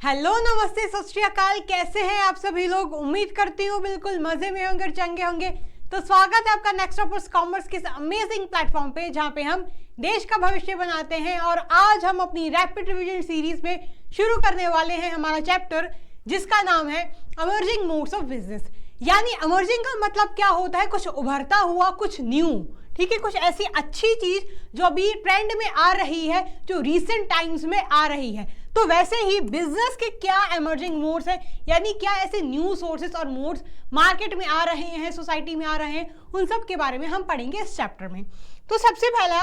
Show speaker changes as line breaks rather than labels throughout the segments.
Hello, नमस्ते, सत श्री अकाल। कैसे हैं आप सभी लोग? उम्मीद करती हूँ बिल्कुल मजे में होंगे, चंगे होंगे। तो स्वागत है आपका नेक्स्ट ऑफ कॉमर्स के अमेजिंग प्लेटफॉर्म पे, जहाँ पे हम देश का भविष्य बनाते हैं। और आज हम अपनी रैपिड रिवीजन सीरीज में शुरू करने वाले हैं हमारा चैप्टर, जिसका नाम है अमर्जिंग मोड्स ऑफ बिजनेस। यानी अमर्जिंग का मतलब क्या होता है? कुछ उभरता हुआ, कुछ न्यू, ठीक है, कुछ ऐसी अच्छी चीज जो अभी ट्रेंड में आ रही है, जो रीसेंट टाइम्स में आ रही है। तो वैसे ही बिजनेस के क्या इमर्जिंग मोड्स हैं, यानी क्या ऐसे न्यू सोर्सेस और मोड्स मार्केट में आ रहे हैं, सोसाइटी में आ रहे हैं, उन सब के बारे में हम पढ़ेंगे इस चैप्टर में। तो सबसे पहला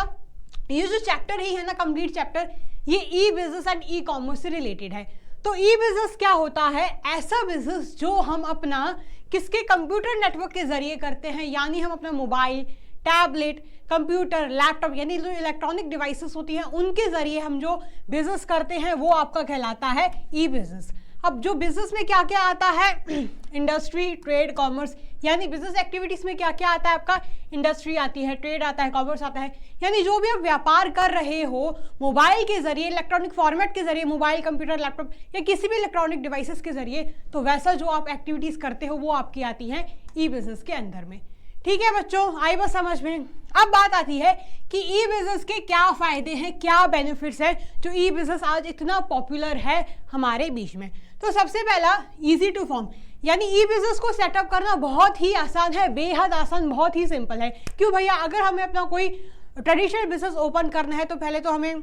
ये जो चैप्टर ही है ना, कंप्लीट चैप्टर, ये ई बिजनेस एंड ई कॉमर्स से रिलेटेड है। तो ई बिजनेस क्या होता है? ऐसा बिजनेस जो हम अपना किसके कंप्यूटर नेटवर्क के जरिए करते हैं, यानी हम अपना मोबाइल, टैबलेट, कंप्यूटर, लैपटॉप, यानी जो इलेक्ट्रॉनिक डिवाइसेस होती हैं उनके जरिए हम जो बिजनेस करते हैं वो आपका कहलाता है ई बिजनेस। अब जो बिजनेस में क्या क्या आता है, इंडस्ट्री, ट्रेड, कॉमर्स, यानी बिजनेस एक्टिविटीज में क्या क्या आता है आपका? इंडस्ट्री आती है, ट्रेड आता है, कॉमर्स आता है। यानी जो भी आप व्यापार कर रहे हो मोबाइल के जरिए, इलेक्ट्रॉनिक फॉर्मेट के जरिए, मोबाइल, कंप्यूटर, लैपटॉप या किसी भी इलेक्ट्रॉनिक डिवाइसेस के जरिए, तो वैसा जो आप एक्टिविटीज करते हो वो आपकी आती है ई बिजनेस के अंदर में। ठीक है बच्चों, आई बस समझ में। अब बात आती है कि ई बिजनेस के क्या फायदे हैं, क्या बेनिफिट्स हैं, जो ई बिजनेस आज इतना पॉपुलर है हमारे बीच में। तो सबसे पहला, इजी टू फॉर्म, यानी ई बिजनेस को सेटअप करना बहुत ही आसान है, बेहद आसान, बहुत ही सिंपल है। क्यों भैया? अगर हमें अपना कोई ट्रेडिशनल बिजनेस ओपन करना है तो पहले तो हमें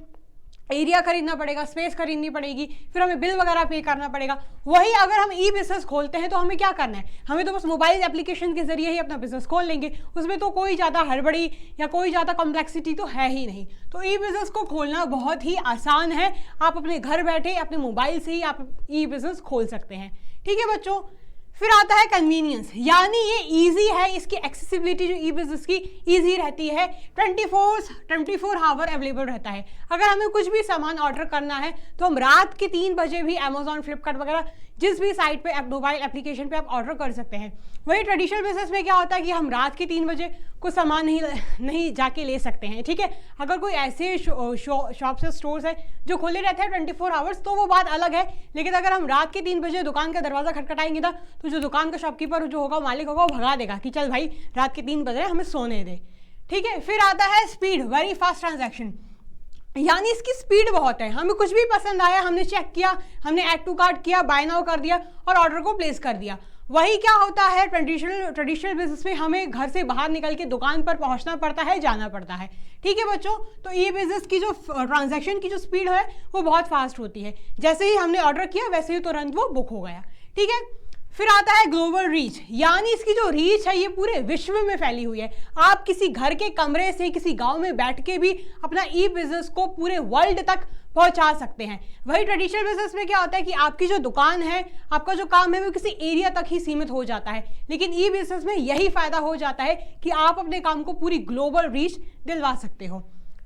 एरिया खरीदना पड़ेगा, स्पेस खरीदनी पड़ेगी, फिर हमें बिल वगैरह पे करना पड़ेगा। वही अगर हम ई बिजनेस खोलते हैं तो हमें क्या करना है? हमें तो बस मोबाइल एप्लीकेशन के जरिए ही अपना बिजनेस खोल लेंगे, उसमें तो कोई ज़्यादा हड़बड़ी या कोई ज़्यादा कॉम्प्लेक्सिटी तो है ही नहीं। तो ई बिजनेस को खोलना बहुत ही आसान है, आप अपने घर बैठे अपने मोबाइल से ही आप ई बिजनेस खोल सकते हैं। ठीक है बच्चों। फिर आता है कन्वीनियंस, यानी ये इजी है, इसकी एक्सेसिबिलिटी जो ई बिजनेस की इजी रहती है, 24 आवर अवेलेबल रहता है। अगर हमें कुछ भी सामान ऑर्डर करना है तो हम रात के 3 बजे भी अमेजॉन, फ्लिपकार्ट वगैरह जिस भी साइट पे मोबाइल एप्लीकेशन पे आप ऑर्डर कर सकते हैं। वही ट्रेडिशनल बिजनेस में क्या होता है कि हम रात के 3 बजे कुछ सामान नहीं जाके ले सकते हैं। ठीक है, अगर कोई ऐसे शॉप्स या स्टोर्स है जो खुले रहते हैं 24 आवर्स तो वो बात अलग है। लेकिन अगर हम रात के 3 बजे दुकान का दरवाजा खटखटाएंगे ना, तो जो दुकान का शॉपकीपर जो होगा, मालिक होगा, वो भगा देगा कि चल भाई रात के 3 बजे हमें सोने दे। ठीक है। फिर आता है स्पीड, वेरी फास्ट ट्रांजैक्शन, यानी इसकी स्पीड बहुत है। हमें कुछ भी पसंद आया, हमने चेक किया, हमने ऐड टू कार्ट किया, बाय नाउ कर दिया और ऑर्डर को प्लेस कर दिया। वही क्या होता है ट्रेडिशनल बिजनेस में, हमें घर से बाहर निकल के दुकान पर पहुंचना पड़ता है, जाना पड़ता है। ठीक है बच्चों। तो ई बिजनेस की जो ट्रांजैक्शन की जो स्पीड है वो बहुत फास्ट होती है, जैसे ही हमने ऑर्डर किया वैसे ही तुरंत वो बुक हो गया। ठीक है। फिर आता है ग्लोबल रीच, यानी इसकी जो रीच है ये पूरे विश्व में फैली हुई है। आप किसी घर के कमरे से, किसी गांव में बैठ के भी अपना ई बिजनेस को पूरे वर्ल्ड तक पहुंचा सकते हैं। वही ट्रेडिशनल बिजनेस में क्या होता है कि आपकी जो दुकान है, आपका जो काम है वो किसी एरिया तक ही सीमित हो जाता है। लेकिन ई बिजनेस में यही फायदा हो जाता है कि आप अपने काम को पूरी ग्लोबल रीच दिलवा सकते हो।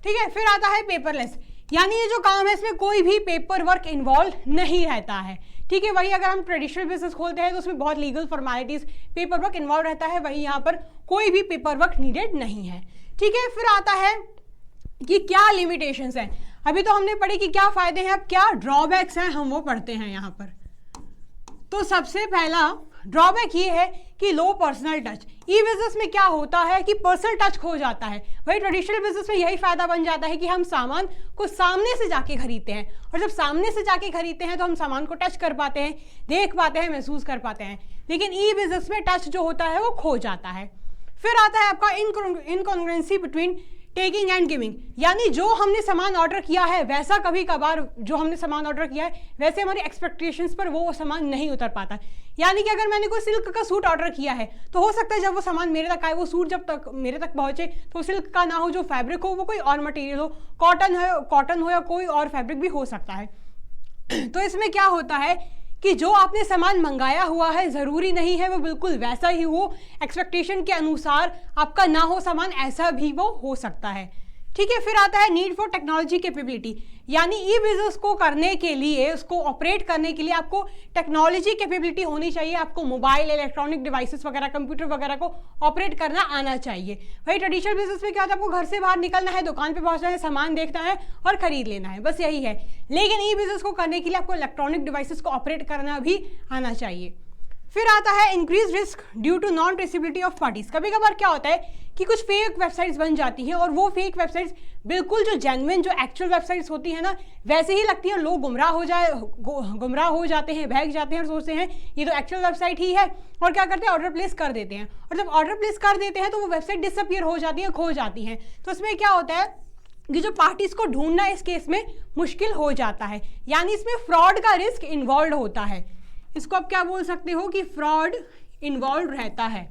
ठीक है। फिर आता है पेपरलेस, यानी ये जो काम है इसमें कोई भी पेपर वर्क इन्वॉल्व नहीं रहता है। ठीक है। वही अगर हम ट्रेडिशनल बिजनेस खोलते हैं तो उसमें बहुत legal formalities, paper work involve रहता है, वही यहाँ पर कोई भी पेपर वर्क नीडेड नहीं है। ठीक है। फिर आता है कि क्या लिमिटेशंस हैं। अभी तो हमने पढ़ी कि क्या फायदे हैं, अब क्या ड्रॉबैक्स हैं हम वो पढ़ते हैं यहाँ पर। तो सबसे पहला ड्रॉबैक ये है कि लो पर्सनल टच। ई बिजनेस में क्या होता है कि पर्सनल टच खो जाता है। वही ट्रेडिशनल बिजनेस में यही फायदा बन जाता है कि हम सामान को सामने से जाके खरीदते हैं, और जब सामने से जाके खरीदते हैं तो हम सामान को टच कर पाते हैं, देख पाते हैं, महसूस कर पाते हैं। लेकिन ई बिजनेस में टच जो होता है वो खो जाता है। फिर आता है आपका इनकॉन्ग्रुएंसी बिटवीन टेकिंग एंड गिविंग, यानी जो हमने सामान ऑर्डर किया है वैसा कभी कभार जो हमने सामान ऑर्डर किया है वैसे हमारी एक्सपेक्टेशंस पर वो सामान नहीं उतर पाता। यानी कि अगर मैंने कोई सिल्क का सूट ऑर्डर किया है तो हो सकता है जब वो सामान मेरे तक आए, वो सूट जब तक मेरे तक पहुंचे तो सिल्क का ना हो, जो फैब्रिक हो वो कोई और मटेरियल हो, कॉटन हो या कोई और फैब्रिक भी हो सकता है। तो इसमें क्या होता है कि जो आपने सामान मंगाया हुआ है ज़रूरी नहीं है वो बिल्कुल वैसा ही हो, एक्सपेक्टेशन के अनुसार आपका ना हो सामान, ऐसा भी वो हो सकता है। ठीक है, फिर आता है नीड फॉर टेक्नोलॉजी कैपेबिलिटी, यानी ई बिजनेस को करने के लिए, उसको ऑपरेट करने के लिए आपको टेक्नोलॉजी कैपेबिलिटी होनी चाहिए। आपको मोबाइल, इलेक्ट्रॉनिक डिवाइसेस वगैरह, कंप्यूटर वगैरह को ऑपरेट करना आना चाहिए। भाई ट्रेडिशनल बिजनेस में क्या होता है, आपको घर से बाहर निकलना है, दुकान पे पहुंचना है, सामान देखना है और खरीद लेना है, बस यही है। लेकिन ई बिजनेस को करने के लिए आपको इलेक्ट्रॉनिक डिवाइसेस को ऑपरेट करना भी आना चाहिए। फिर आता है increase risk due to non traceability of parties. कभी कभार क्या होता है कि कुछ फेक वेबसाइट्स बन जाती हैं और वो फेक वेबसाइट्स बिल्कुल जो जेन्युइन, जो एक्चुअल वेबसाइट्स होती है ना, वैसे ही लगती हैं। लोग गुमराह हो जाते हैं, बहक जाते हैं और सोचते हैं ये तो एक्चुअल वेबसाइट ही है, और क्या करते हैं, ऑर्डर प्लेस कर देते हैं। और जब ऑर्डर प्लेस कर देते हैं तो वो वेबसाइट डिसअपियर हो जाती है, खो जाती हैं। तो इसमें क्या होता है कि जो पार्टीज को ढूंढना इस केस में मुश्किल हो जाता है, यानी इसमें फ्रॉड का रिस्क इन्वॉल्व होता है। इसको आप क्या बोल सकते हो कि फ्रॉड इन्वॉल्व रहता है।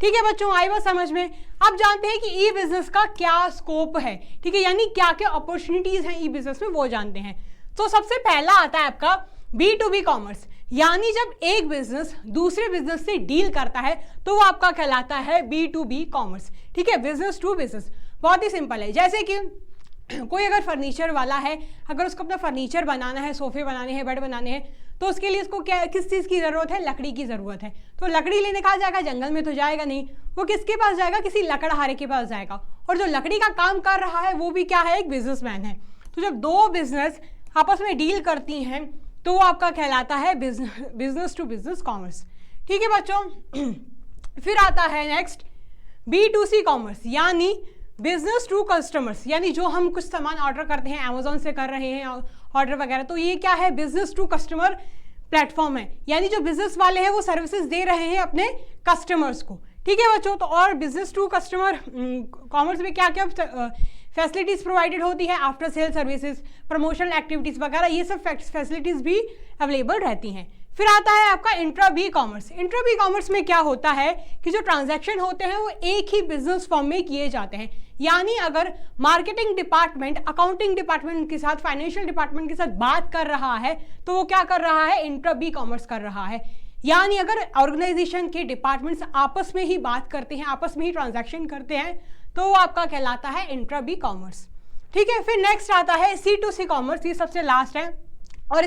ठीक है बच्चों, आई बात समझ में। अब जानते हैं कि ई बिजनेस का क्या स्कोप है, ठीक है, यानी क्या क्या अपॉर्चुनिटीज हैं ई बिजनेस में, वो जानते हैं। तो सबसे पहला आता है आपका B2B कॉमर्स, यानी जब एक बिजनेस दूसरे बिजनेस से डील करता है तो वो आपका कहलाता है B2B कॉमर्स। ठीक है, बिजनेस टू बिजनेस, बहुत ही सिंपल है। जैसे कि कोई अगर फर्नीचर वाला है, अगर उसको अपना फर्नीचर बनाना है, सोफे बनाने हैं, बेड बनाने हैं, तो उसके लिए उसको क्या, किस चीज़ की ज़रूरत है, लकड़ी की ज़रूरत है। तो लकड़ी लेने कहाँ जाएगा, जंगल में तो जाएगा नहीं, वो किसके पास जाएगा, किसी लकड़हारे के पास जाएगा। और जो लकड़ी का काम कर रहा है वो भी क्या है, एक बिजनेसमैन है। तो जब दो बिजनेस आपस में डील करती हैं तो वो आपका कहलाता है बिजनेस टू बिजनेस कॉमर्स। ठीक है बच्चों, फिर आता है नेक्स्ट B2C कॉमर्स, यानी बिजनेस टू कस्टमर्स, यानी जो हम कुछ सामान ऑर्डर करते हैं, अमेजोन से कर रहे हैं ऑर्डर वगैरह, तो ये क्या है, बिजनेस टू कस्टमर प्लेटफॉर्म है, यानी जो बिजनेस वाले हैं वो सर्विसेज दे रहे हैं अपने कस्टमर्स को। ठीक है बच्चों, तो और बिजनेस टू कस्टमर कॉमर्स में क्या क्या फैसिलिटीज़ प्रोवाइडेड होती है, after sale services, promotional activities वगैरह, ये सब फैसिलिटीज़ भी अवेलेबल रहती हैं। फिर आता है आपका intra B commerce. Intra B commerce में क्या होता है कि जो ट्रांजैक्शन होते हैं वो एक ही बिजनेस फॉर्म में किए जाते हैं, यानी अगर मार्केटिंग डिपार्टमेंट अकाउंटिंग डिपार्टमेंट के साथ, फाइनेंशियल डिपार्टमेंट के साथ बात कर रहा है तो वो क्या कर रहा है, इंट्रा बी कॉमर्स कर रहा है। यानी अगर ऑर्गेनाइजेशन के डिपार्टमेंट्स आपस में ही बात करते हैं, आपस में ही ट्रांजैक्शन करते हैं, तो वो आपका कहलाता है इंट्रा बी कॉमर्स। ठीक है, फिर नेक्स्ट आता है C2C कॉमर्स, ये सबसे लास्ट है और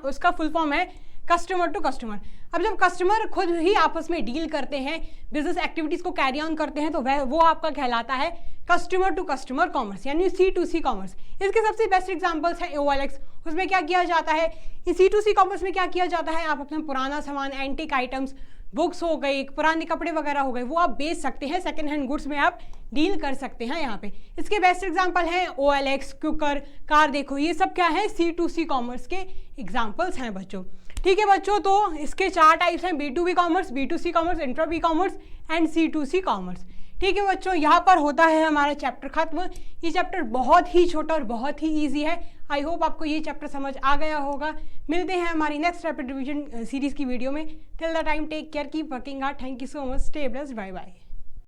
उसका फुल फॉर्म है कस्टमर टू कस्टमर। अब जब कस्टमर खुद ही आपस में डील करते हैं, बिजनेस एक्टिविटीज को कैरी ऑन करते हैं, तो वो आपका कहलाता है कस्टमर टू कस्टमर कॉमर्स, यानी C2C कॉमर्स। इसके सबसे बेस्ट एग्जांपल्स है OLX। उसमें क्या किया जाता है, इस C2C कॉमर्स में क्या किया जाता है, आप अपना पुराना सामान, एंटीक आइटम्स, बुक्स हो गई, पुराने कपड़े वगैरह हो गए, वो आप बेच सकते हैं, सेकंड हैंड गुड्स में आप डील कर सकते हैं यहाँ पे। इसके बेस्ट एग्जांपल हैं OLX, क्यूकर, कार देखो, ये सब क्या है, C2C कॉमर्स के एग्जांपल्स हैं बच्चों। ठीक है बच्चों, तो इसके 4 टाइप्स हैं, B2B commerce, B2C commerce, intra B commerce and C2C commerce. ठीक है बच्चों, यहाँ पर होता है हमारा चैप्टर खत्म। ये चैप्टर बहुत ही छोटा और बहुत ही ईजी है। आई होप आपको ये चैप्टर समझ आ गया होगा। मिलते हैं हमारी नेक्स्ट रैपिड रिवीजन सीरीज की वीडियो में। Till the time take care, keep working hard. Thank you so much, stay blessed, bye bye.